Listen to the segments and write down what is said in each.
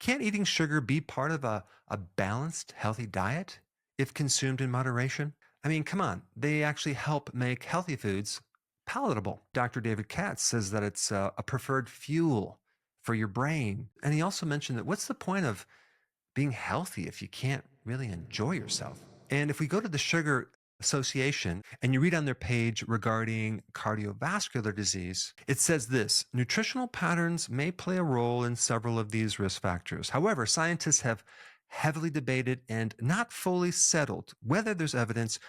Can't eating sugar be part of a balanced, healthy diet if consumed in moderation? I mean, come on, they actually help make healthy foods palatable. Dr. David Katz says that it's a preferred fuel for your brain. And he also mentioned that what's the point of being healthy if you can't really enjoy yourself? And if we go to the Sugar Association and you read on their page regarding cardiovascular disease, it says this: nutritional patterns may play a role in several of these risk factors. However, scientists have heavily debated and not fully settled whether there's evidence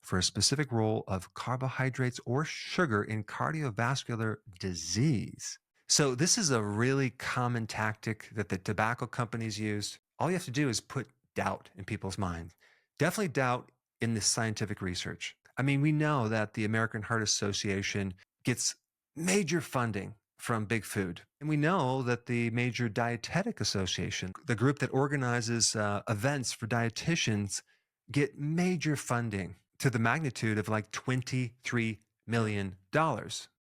for a specific role of carbohydrates or sugar in cardiovascular disease. So, this is a really common tactic that the tobacco companies use. All you have to do is put doubt in people's minds. Definitely doubt in this scientific research. I mean, we know that the American Heart Association gets major funding from big food. And we know that the major dietetic association, the group that organizes events for dietitians, get major funding to the magnitude of like $23 million.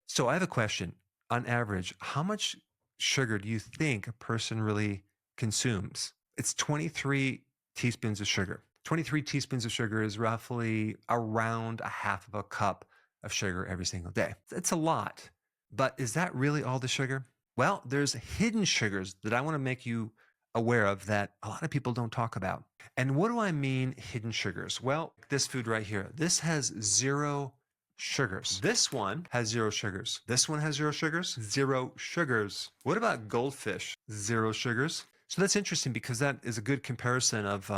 So I have a question. On average, how much sugar do you think a person really consumes? It's 23 teaspoons of sugar. 23 teaspoons of sugar is roughly around a half of a cup of sugar every single day. It's a lot. But is that really all the sugar? Well, there's hidden sugars that I want to make you aware of that a lot of people don't talk about. And what do I mean hidden sugars? Well, this food right here, this has zero sugars. This one has zero sugars. This one has zero sugars. Zero sugars. What about Goldfish? Zero sugars. So that's interesting because that is a good comparison of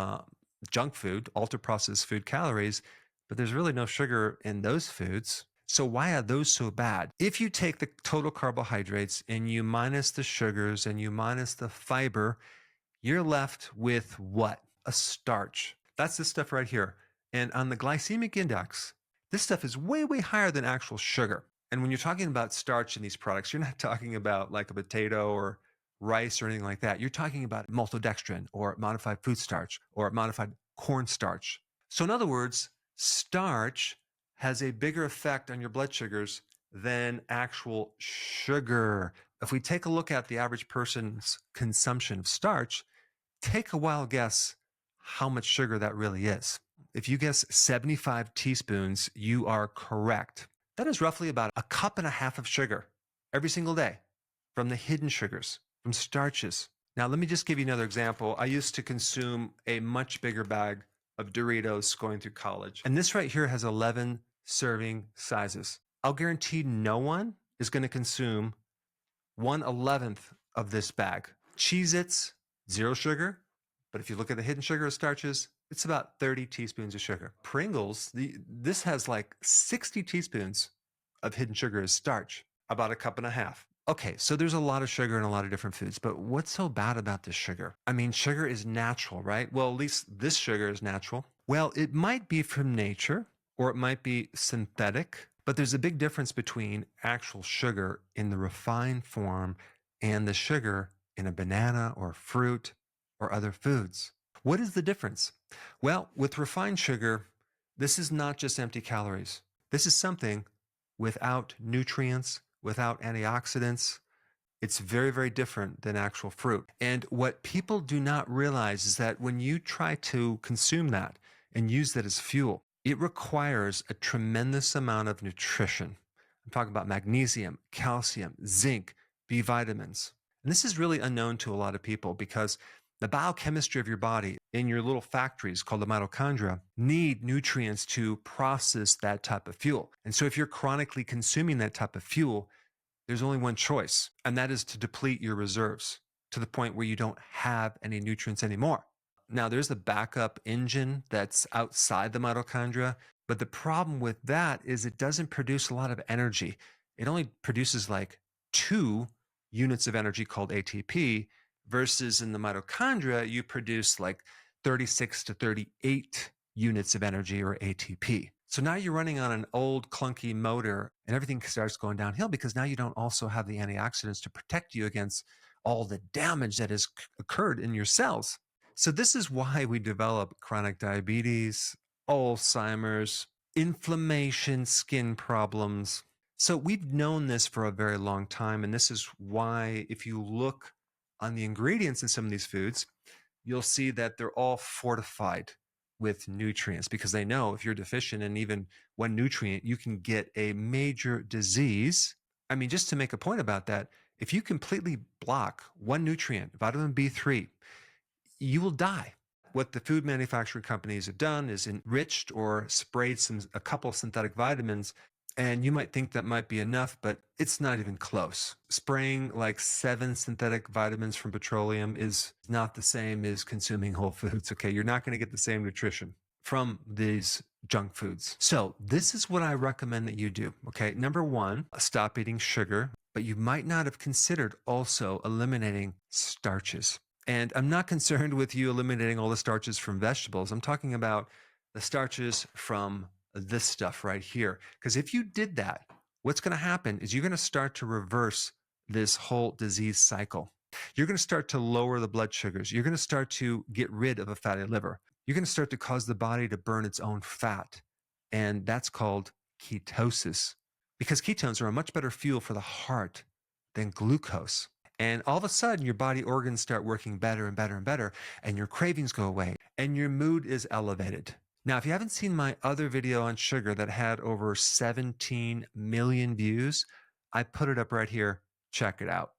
junk food, ultra processed food calories, but there's really no sugar in those foods. So why are those so bad? If you take the total carbohydrates and you minus the sugars and you minus the fiber, you're left with what? A starch. That's this stuff right here. And on the glycemic index, this stuff is way, way higher than actual sugar. And when you're talking about starch in these products, you're not talking about like a potato or rice or anything like that. You're talking about maltodextrin or modified food starch or modified cornstarch. So in other words, starch has a bigger effect on your blood sugars than actual sugar. If we take a look at the average person's consumption of starch, take a wild guess how much sugar that really is. If you guess 75 teaspoons, you are correct. That is roughly about a cup and a half of sugar every single day from the hidden sugars, from starches. Now, let me just give you another example. I used to consume a much bigger bag of Doritos going through college. And this right here has 11 serving sizes. I'll guarantee no one is going to consume 1/11th of this bag. Cheez-Its, zero sugar. But if you look at the hidden sugar of starches, it's about 30 teaspoons of sugar. Pringles, this has like 60 teaspoons of hidden sugar as starch, about a cup and a half. Okay, so there's a lot of sugar in a lot of different foods, but what's so bad about this sugar? I mean, sugar is natural, right? Well, at least this sugar is natural. Well, it might be from nature or it might be synthetic, but there's a big difference between actual sugar in the refined form and the sugar in a banana or fruit or other foods. What is the difference? Well, with refined sugar, this is not just empty calories. This is something without nutrients, without antioxidants. It's very, very different than actual fruit. And what people do not realize is that when you try to consume that and use that as fuel, it requires a tremendous amount of nutrition. I'm talking about magnesium, calcium, zinc, B vitamins. And this is really unknown to a lot of people because the biochemistry of your body in your little factories called the mitochondria need nutrients to process that type of fuel. And so if you're chronically consuming that type of fuel, there's only one choice, and that is to deplete your reserves to the point where you don't have any nutrients anymore. Now, there's the backup engine that's outside the mitochondria, but the problem with that is it doesn't produce a lot of energy. It only produces like 2 units of energy called ATP, versus in the mitochondria, you produce like 36 to 38 units of energy or ATP. So now you're running on an old clunky motor and everything starts going downhill because now you don't also have the antioxidants to protect you against all the damage that has occurred in your cells. So this is why we develop chronic diabetes, Alzheimer's, inflammation, skin problems. So we've known this for a very long time. And this is why if you look on the ingredients in some of these foods, you'll see that they're all fortified with nutrients because they know if you're deficient in even one nutrient, you can get a major disease. I mean, just to make a point about that, if you completely block one nutrient, vitamin B3, you will die. What the food manufacturing companies have done is enriched or sprayed a couple of synthetic vitamins, and you might think that might be enough, but it's not even close. Spraying like 7 synthetic vitamins from petroleum is not the same as consuming whole foods. Okay, you're not going to get the same nutrition from these junk foods. So this is what I recommend that you do. Okay, number one, stop eating sugar, but you might not have considered also eliminating starches. And I'm not concerned with you eliminating all the starches from vegetables. I'm talking about the starches from this stuff right here. Because if you did that, what's going to happen is you're going to start to reverse this whole disease cycle. You're going to start to lower the blood sugars. You're going to start to get rid of a fatty liver. You're going to start to cause the body to burn its own fat. And that's called ketosis. Because ketones are a much better fuel for the heart than glucose. And all of a sudden, your body organs start working better and better and better, and your cravings go away, and your mood is elevated. Now, if you haven't seen my other video on sugar that had over 17 million views, I put it up right here. Check it out.